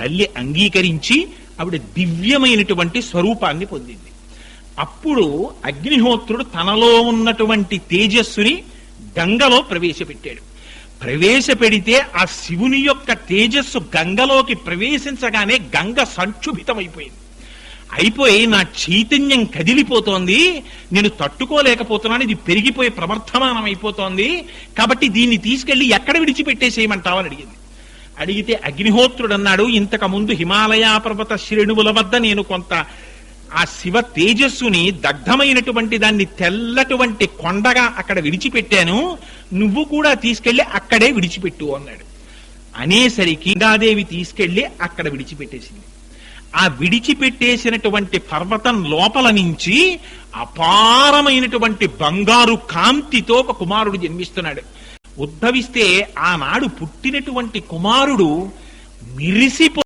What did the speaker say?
తల్లి అంగీకరించి ఆవిడ దివ్యమైనటువంటి స్వరూపాన్ని పొందింది. అప్పుడు అగ్నిహోత్రుడు తనలో ఉన్నటువంటి తేజస్సుని గంగలో ప్రవేశపెట్టాడు. ప్రవేశపెడితే ఆ శివుని యొక్క తేజస్సు గంగలోకి ప్రవేశించగానే గంగ సంక్షుభితమైపోయింది. అయిపోయి నా చైతన్యం కదిలిపోతోంది, నేను తట్టుకోలేకపోతున్నాను, ఇది పెరిగిపోయి ప్రవర్ధమానం అయిపోతోంది, కాబట్టి దీన్ని తీసుకెళ్లి ఎక్కడ విడిచిపెట్టేసేయమంటావని అడిగింది. అడిగితే అగ్నిహోత్రుడు అన్నాడు, ఇంతకు ముందు హిమాలయ పర్వత శ్రేణువుల వద్ద నేను కొంత ఆ శివ తేజస్సుని దగ్ధమైనటువంటి దాన్ని తెల్లటువంటి కొండగా అక్కడ విడిచిపెట్టాను, నువ్వు కూడా తీసుకెళ్లి అక్కడే విడిచిపెట్టు అన్నాడు. అనేసరికి గంగాదేవి తీసుకెళ్లి అక్కడ విడిచిపెట్టేసింది. ఆ విడిచిపెట్టేసినటువంటి పర్వతం లోపల నుంచి అపారమైనటువంటి బంగారు కాంతితో ఒక కుమారుడు జన్మిస్తున్నాడు. ఉద్భవిస్తే ఆనాడు పుట్టినటువంటి కుమారుడు మిరిసిపో